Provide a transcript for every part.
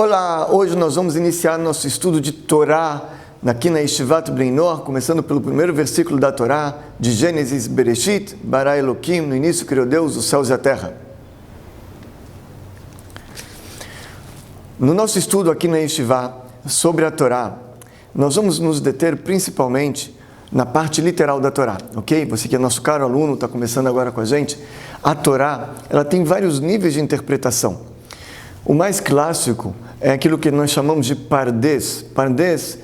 Olá, hoje nós vamos iniciar nosso estudo de Torá aqui na Yeshivat Bnei Noach, começando pelo primeiro versículo da Torá, de Gênesis, Bereshit, Bara Elokim, no início criou Deus os céus e a terra. No nosso estudo aqui na Yeshivat sobre a Torá, nós vamos nos deter principalmente na parte literal da Torá, ok? Você que é nosso caro aluno, está começando agora com a gente. A Torá, ela tem vários níveis de interpretação. O mais clássico é aquilo que nós chamamos de Pardes. Pardes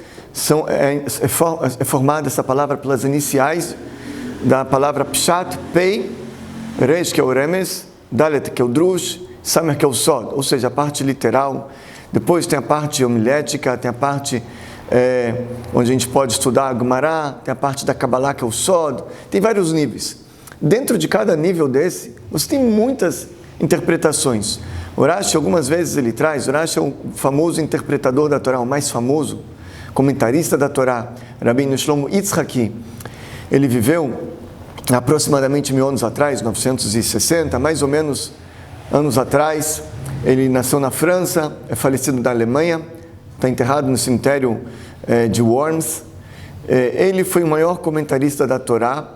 é formada essa palavra pelas iniciais da palavra Pshat, Pei, Resh, que é o Remes, Dalet, que é o Drush, Samer, que é o Sod, ou seja, a parte literal. Depois tem a parte homilética, tem a parte onde a gente pode estudar a Gemara, tem a parte da Kabbalah, que é o Sod, tem vários níveis. Dentro de cada nível desse, você tem muitas interpretações. O Rashi, algumas vezes ele traz, o Rashi é o famoso interpretador da Torá, o mais famoso comentarista da Torá, Rabbeinu Shlomo Yitzhaki. Ele viveu aproximadamente 1000 anos atrás, 960, mais ou menos anos atrás. Ele nasceu na França, é falecido na Alemanha, está enterrado no cemitério de Worms. Ele foi o maior comentarista da Torá,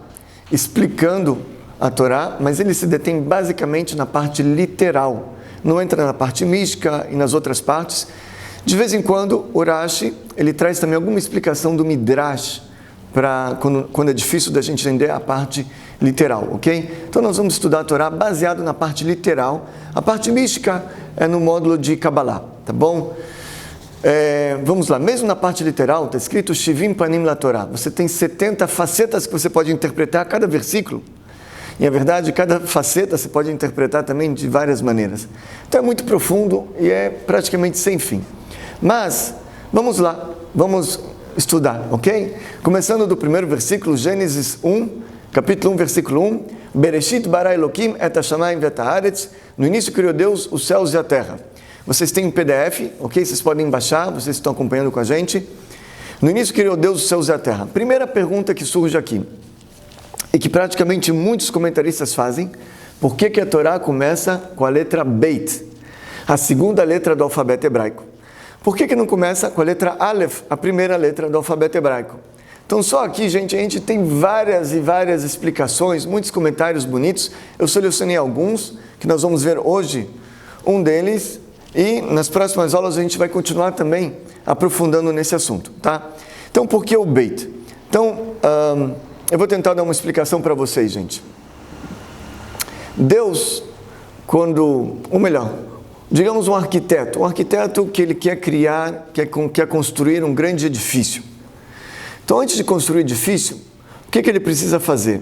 explicando a Torá, mas ele se detém basicamente na parte literal. Não entra na parte mística e nas outras partes. De vez em quando, o Rashi, ele traz também alguma explicação do Midrash, para quando é difícil da gente entender a parte literal, ok? Então nós vamos estudar a Torá baseado na parte literal. A parte mística é no módulo de Kabbalah, tá bom? Vamos lá, mesmo na parte literal, está escrito Shivim Panim La Torá. Você tem 70 facetas que você pode interpretar a cada versículo. E, na verdade, cada faceta você pode interpretar também de várias maneiras. Então é muito profundo e é praticamente sem fim. Mas, vamos lá, vamos estudar, ok? Começando do primeiro versículo, Gênesis 1, capítulo 1, versículo 1. Bereshit bara Elokim et hashamayim vet haaretz. No início criou Deus os céus e a terra. Vocês têm um PDF, ok? Vocês podem baixar, vocês estão acompanhando com a gente. No início criou Deus os céus e a terra. Primeira pergunta que surge aqui, e que praticamente muitos comentaristas fazem: por que a Torá começa com a letra Beit, a segunda letra do alfabeto hebraico? Por que não começa com a letra Aleph, a primeira letra do alfabeto hebraico? Então só aqui, gente, a gente tem várias e várias explicações, muitos comentários bonitos. Eu selecionei alguns que nós vamos ver hoje, um deles, e nas próximas aulas a gente vai continuar também aprofundando nesse assunto, tá? Então, por que o Beit? Então, eu vou tentar dar uma explicação para vocês, gente. Deus, ou melhor, digamos um arquiteto que ele quer criar, quer construir um grande edifício. Então, antes de construir o edifício, o que ele precisa fazer?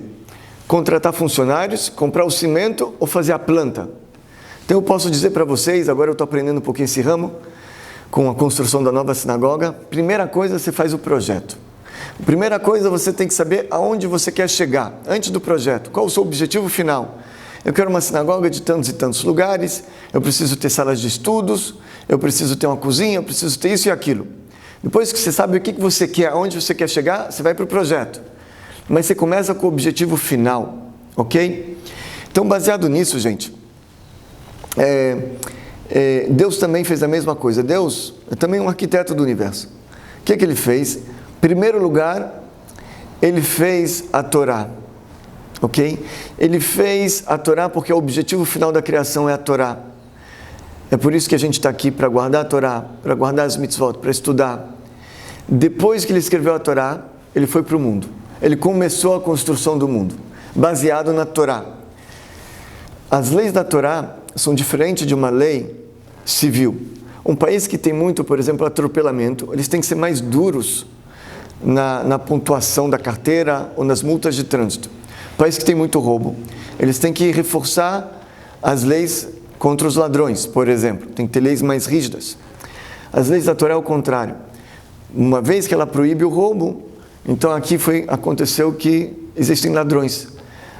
Contratar funcionários, comprar o cimento ou fazer a planta? Então, eu posso dizer para vocês, agora eu estou aprendendo um pouquinho esse ramo, com a construção da nova sinagoga. Primeira coisa, você faz o projeto. Primeira coisa, você tem que saber aonde você quer chegar, antes do projeto. Qual o seu objetivo final? Eu quero uma sinagoga de tantos e tantos lugares, eu preciso ter salas de estudos, eu preciso ter uma cozinha, eu preciso ter isso e aquilo. Depois que você sabe o que você quer, aonde você quer chegar, você vai para o projeto. Mas você começa com o objetivo final, ok? Então, baseado nisso, gente, Deus também fez a mesma coisa. Deus é também um arquiteto do universo. O que ele fez? Em primeiro lugar, ele fez a Torá, ok? Ele fez a Torá porque o objetivo final da criação é a Torá. É por isso que a gente está aqui, para guardar a Torá, para guardar as mitzvot, para estudar. Depois que ele escreveu a Torá, ele foi para o mundo. Ele começou a construção do mundo, baseado na Torá. As leis da Torá são diferentes de uma lei civil. Um país que tem muito, por exemplo, atropelamento, eles têm que ser mais duros na pontuação da carteira ou nas multas de trânsito. País que tem muito roubo, eles têm que reforçar as leis contra os ladrões, por exemplo. Tem que ter leis mais rígidas. As leis da Torá é o contrário. Uma vez que ela proíbe o roubo, então aqui aconteceu que existem ladrões.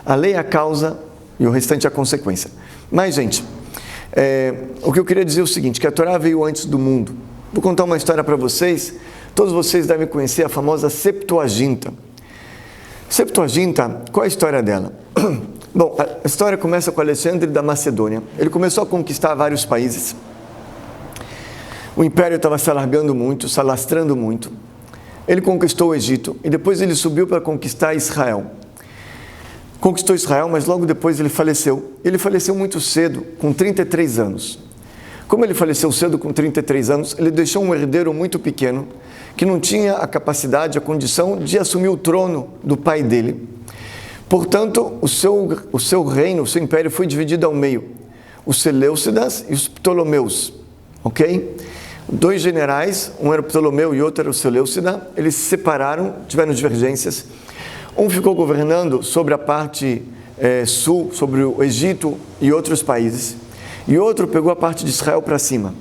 A lei é a causa e o restante é a consequência. Mas, gente, o que eu queria dizer é o seguinte, que a Torá veio antes do mundo. Vou contar uma história para vocês. Todos vocês devem conhecer a famosa Septuaginta. Septuaginta, qual é a história dela? Bom, a história começa com Alexandre da Macedônia. Ele começou a conquistar vários países. O império estava se alargando muito, se alastrando muito. Ele conquistou o Egito e depois ele subiu para conquistar Israel. Conquistou Israel, mas logo depois ele faleceu. Ele faleceu muito cedo, com 33 anos. Como ele faleceu cedo, com 33 anos, ele deixou um herdeiro muito pequeno, que não tinha a capacidade, a condição de assumir o trono do pai dele. Portanto, o seu reino, o seu império foi dividido ao meio. Os Seleucidas e os Ptolomeus, ok? 2 generais, um era o Ptolomeu e outro era o Seleucida, eles se separaram, tiveram divergências. Um ficou governando sobre a parte sul, sobre o Egito e outros países, e outro pegou a parte de Israel para cima.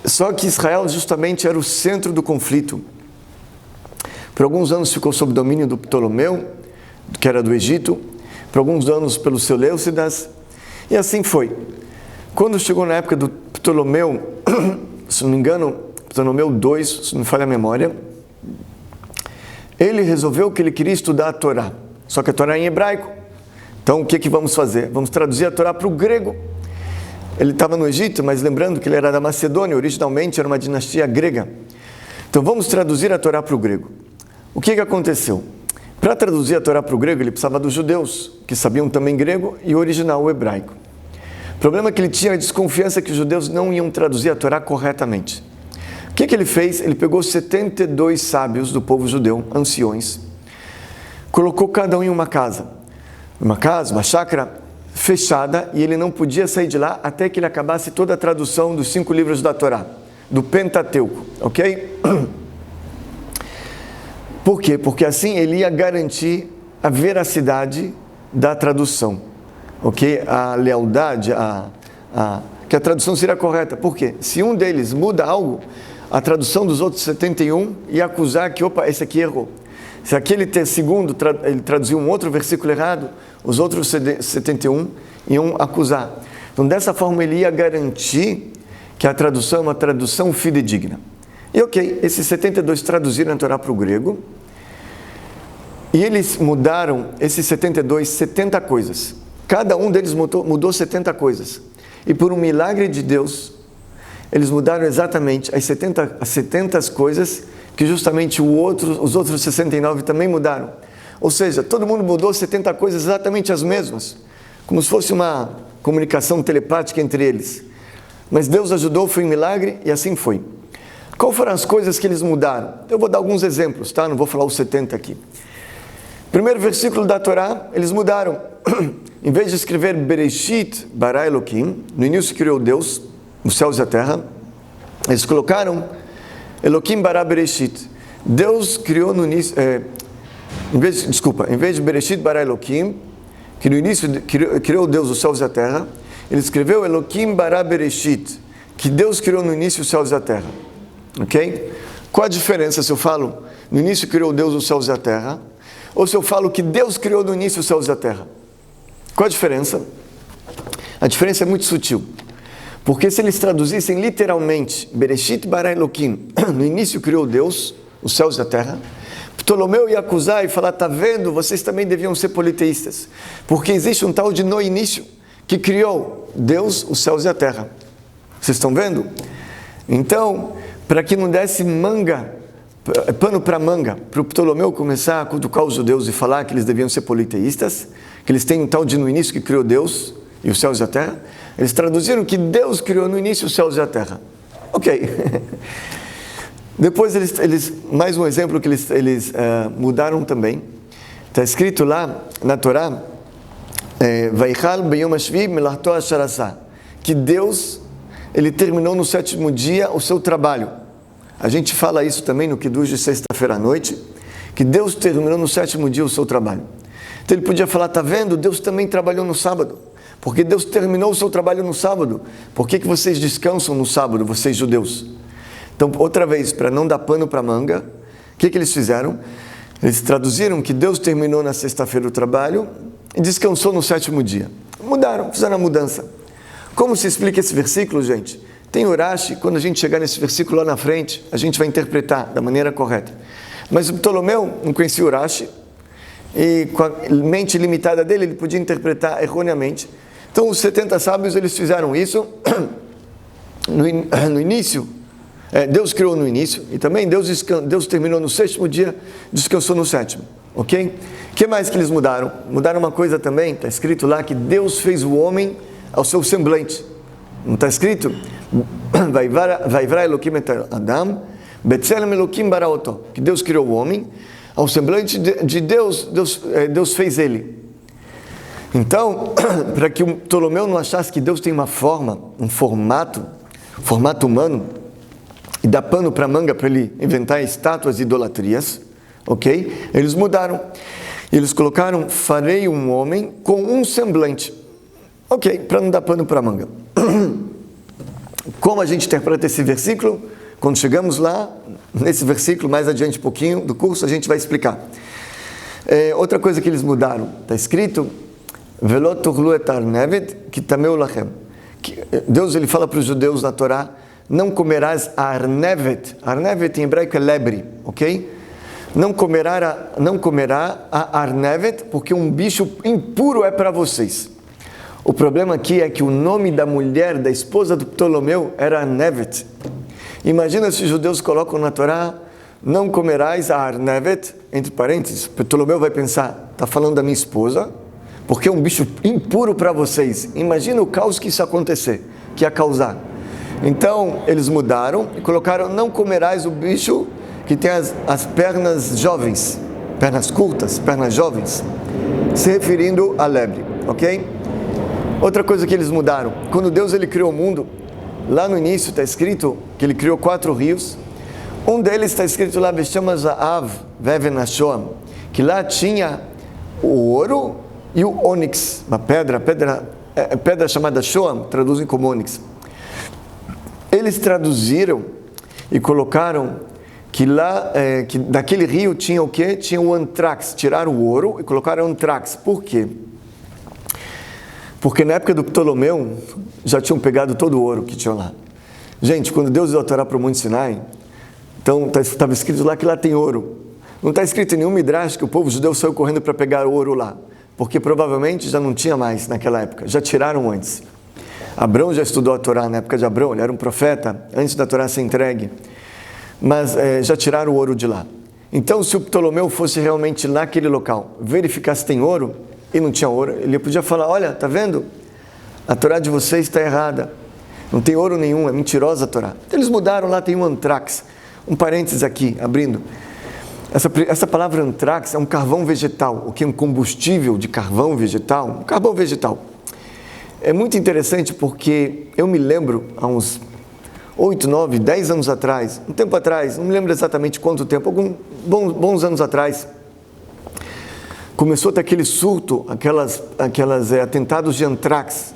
Só que Israel justamente era o centro do conflito. Por alguns anos ficou sob domínio do Ptolomeu, que era do Egito, por alguns anos pelos Seleucidas, e assim foi. Quando chegou na época do Ptolomeu, se não me engano, Ptolomeu II, se não me falha a memória, ele resolveu que ele queria estudar a Torá, só que a Torá é em hebraico. Então o que vamos fazer? Vamos traduzir a Torá para o grego. Ele estava no Egito, mas lembrando que ele era da Macedônia, originalmente era uma dinastia grega. Então vamos traduzir a Torá para o grego. O que aconteceu? Para traduzir a Torá para o grego, ele precisava dos judeus, que sabiam também grego e o original o hebraico. O problema é que ele tinha a desconfiança que os judeus não iam traduzir a Torá corretamente. O que ele fez? Ele pegou 72 sábios do povo judeu, anciões, colocou cada um em uma casa, uma chácara fechada, e ele não podia sair de lá até que ele acabasse toda a tradução dos 5 livros da Torá, do Pentateuco, ok? Por quê? Porque assim ele ia garantir a veracidade da tradução, ok? A lealdade, que a tradução seria correta. Por quê? Se um deles muda algo, a tradução dos outros 71 ia acusar que, opa, esse aqui errou. Se aquele segundo ele traduziu um outro versículo errado, os outros 71 iam acusar. Então, dessa forma, ele ia garantir que a tradução é uma tradução fidedigna. E ok, esses 72 traduziram a Torá para o grego, e eles mudaram, esses 72, 70 coisas. Cada um deles mudou 70 coisas. E por um milagre de Deus, eles mudaram exatamente as 70 coisas que justamente os outros 69 também mudaram. Ou seja, todo mundo mudou 70 coisas exatamente as mesmas, como se fosse uma comunicação telepática entre eles. Mas Deus ajudou, foi um milagre, e assim foi. Qual foram as coisas que eles mudaram? Eu vou dar alguns exemplos, tá? Não vou falar os 70 aqui. Primeiro versículo da Torá, eles mudaram. Em vez de escrever Bereshit bara Elohim, no início criou Deus, os céus e a terra, eles colocaram Elohim bara Bereshit. Deus criou no início, em vez de Bereshit bara Elohim, que no início criou Deus os céus e a terra, ele escreveu Elohim bara Bereshit, que Deus criou no início os céus e a terra. Ok? Qual a diferença se eu falo no início criou Deus os céus e a terra, ou se eu falo que Deus criou no início os céus e a terra? Qual a diferença? A diferença é muito sutil. Porque se eles traduzissem literalmente Bereshit bara Elohim, no início criou Deus os céus e a terra, Ptolomeu ia acusar e falar, tá vendo, vocês também deviam ser politeístas, porque existe um tal de no início, que criou Deus os céus e a terra. Vocês estão vendo? Então, para que não desse pano para manga, para o Ptolomeu começar a cutucar os judeus e falar que eles deviam ser politeístas, que eles têm um tal de no início que criou Deus e os céus e a terra, eles traduziram que Deus criou no início os céus e a terra. Ok. Depois, mais um exemplo que eles mudaram também. Está escrito lá na Torá, Vaichal beyom hashvi melachto asher asah, que Deus, ele terminou no 7º dia o seu trabalho. A gente fala isso também no Kiddush de sexta-feira à noite, que Deus terminou no 7º dia o seu trabalho. Então ele podia falar, tá vendo, Deus também trabalhou no sábado, porque Deus terminou o seu trabalho no sábado. Por que vocês descansam no sábado, vocês judeus? Então, outra vez, para não dar pano para manga, o que eles fizeram? Eles traduziram que Deus terminou na sexta-feira o trabalho e descansou no 7º dia. Mudaram, fizeram a mudança. Como se explica esse versículo, gente? Tem Urashi, quando a gente chegar nesse versículo lá na frente, a gente vai interpretar da maneira correta. Mas o Ptolomeu não conhecia Urashi, e com a mente limitada dele, ele podia interpretar erroneamente. Então, os 70 sábios, eles fizeram isso, no início, Deus criou no início, e também Deus terminou no 6º dia, descansou no 7º, ok? O que mais que eles mudaram? Mudaram uma coisa também, está escrito lá que Deus fez o homem ao seu semblante. Não está escrito? Vaivra Elokim et Adam, Betzelem Elokim bara oto. Que Deus criou o homem, ao semblante de Deus, Deus fez ele. Então, para que o Ptolomeu não achasse que Deus tem uma forma, um formato humano, e dá pano para manga para ele inventar estátuas e idolatrias, ok? Eles mudaram. Eles colocaram, farei um homem com um semblante. Ok, para não dar pano para manga. Como a gente interpreta esse versículo? Quando chegamos lá, nesse versículo, mais adiante um pouquinho do curso, a gente vai explicar. Outra coisa que eles mudaram, está escrito, Velo turlu et arnevet kitameu lachem. Deus ele fala para os judeus na Torá, não comerás a arnevet. Arnevet em hebraico é lebre, ok? Não comerá a arnevet, porque um bicho impuro é para vocês. O problema aqui é que o nome da mulher, da esposa do Ptolomeu, era Arnevet. Imagina se os judeus colocam na Torá, não comerás a Arnevet, entre parênteses. Ptolomeu vai pensar, está falando da minha esposa, porque é um bicho impuro para vocês. Imagina o caos que isso acontecer, que ia causar. Então, eles mudaram e colocaram, não comerás o bicho que tem as pernas jovens, pernas curtas, pernas jovens, se referindo à lebre, ok? Outra coisa que eles mudaram, quando Deus ele criou o mundo, lá no início está escrito que ele criou 4 rios, um deles está escrito lá, chama Zaav, Vevenashoam, que lá tinha o ouro e o ônix, uma pedra chamada Shoam, traduzem como ônix. Eles traduziram e colocaram que lá, que daquele rio tinha o quê? Tinha o antrax, tiraram o ouro e colocaram o antrax. Por quê? Porque na época do Ptolomeu, já tinham pegado todo o ouro que tinha lá. Gente, quando Deus deu a Torá para o Monte Sinai, então estava escrito lá que lá tem ouro. Não está escrito em nenhum midrash que o povo judeu saiu correndo para pegar o ouro lá, porque provavelmente já não tinha mais naquela época, já tiraram antes. Abrão já estudou a Torá na época de Abrão, ele era um profeta, antes da Torá ser entregue, mas já tiraram o ouro de lá. Então, se o Ptolomeu fosse realmente naquele local, verificar se tem ouro, e não tinha ouro, ele podia falar, olha, tá vendo? A Torá de vocês está errada, não tem ouro nenhum, é mentirosa a Torá. Então, eles mudaram, lá tem um antrax, um parênteses aqui, abrindo. Essa palavra antrax é um carvão vegetal, o que é um combustível de carvão vegetal, um carvão vegetal. É muito interessante porque eu me lembro, há uns 8, 9, 10 anos atrás, um tempo atrás, não me lembro exatamente quanto tempo, alguns bons anos atrás, começou a ter aquele surto, aquelas atentados de antrax.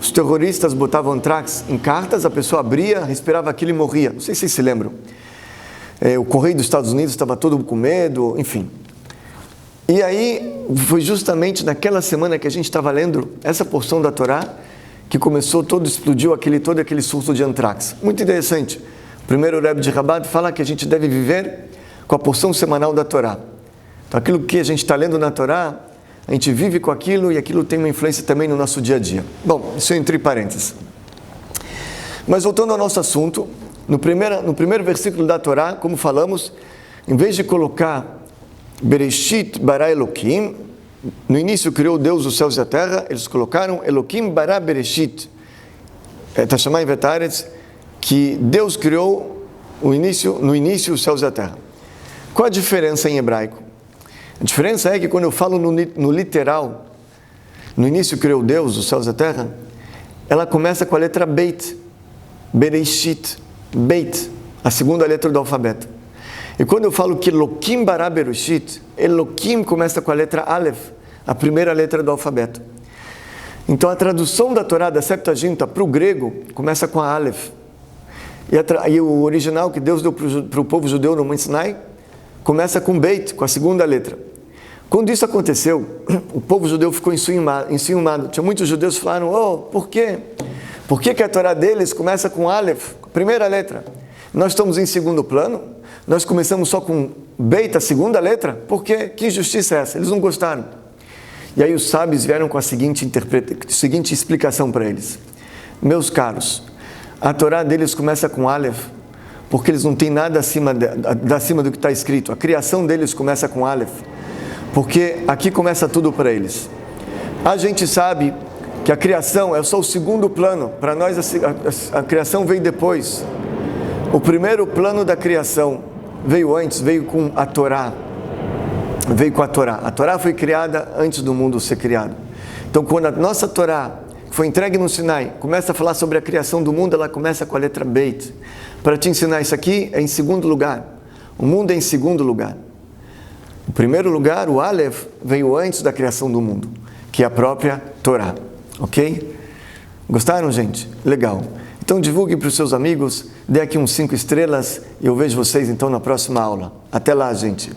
Os terroristas botavam antrax em cartas, a pessoa abria, respirava aquilo e morria. Não sei se vocês se lembram. O Correio dos Estados Unidos estava todo com medo, enfim. E aí, foi justamente naquela semana que a gente estava lendo essa porção da Torá, que explodiu todo aquele surto de antrax. Muito interessante. O primeiro Rebbe de Rabat fala que a gente deve viver com a porção semanal da Torá. Então, aquilo que a gente está lendo na Torá, a gente vive com aquilo e aquilo tem uma influência também no nosso dia a dia. Bom, isso é entre parênteses. Mas voltando ao nosso assunto, no primeiro versículo da Torá, como falamos, em vez de colocar Bereshit bara Elokim, no início criou Deus os céus e a terra, eles colocaram Elokim bara Bereshit, Tashamai vetaretz, que Deus criou no início os céus e a terra. Qual a diferença em hebraico? A diferença é que quando eu falo no literal, no início criou Deus os céus e a terra, ela começa com a letra Beit, Bereshit, Beit, a segunda letra do alfabeto. E quando eu falo que Elokim bara Bereshit, Elokim começa com a letra Aleph, a primeira letra do alfabeto. Então a tradução da Torá, da Septuaginta, para o grego, começa com a Aleph. E o original que Deus deu para o povo judeu no Monte Sinai, começa com Beit, com a segunda letra. Quando isso aconteceu, o povo judeu ficou enciumado. Tinha muitos judeus que falaram, por quê? Por que a Torá deles começa com Aleph, primeira letra? Nós estamos em segundo plano, nós começamos só com Beit, a segunda letra, por quê? Que injustiça é essa? Eles não gostaram. E aí os sábios vieram com a seguinte explicação para eles. Meus caros, A Torá deles começa com Aleph, porque eles não têm nada acima do que está escrito. A criação deles começa com Aleph, porque aqui começa tudo para eles. A gente sabe que a criação é só o segundo plano. Para nós a criação veio depois. O primeiro plano da criação veio antes, veio com a Torá. Veio com a Torá. A Torá foi criada antes do mundo ser criado. Então, quando a nossa Torá, que foi entregue no Sinai, começa a falar sobre a criação do mundo, ela começa com a letra Beit. Para te ensinar isso aqui, é em segundo lugar. O mundo é em segundo lugar. O primeiro lugar, o Aleph, veio antes da criação do mundo, que é a própria Torá. Ok? Gostaram, gente? Legal. Então divulguem para os seus amigos, dê aqui uns 5 estrelas e eu vejo vocês então na próxima aula. Até lá, gente!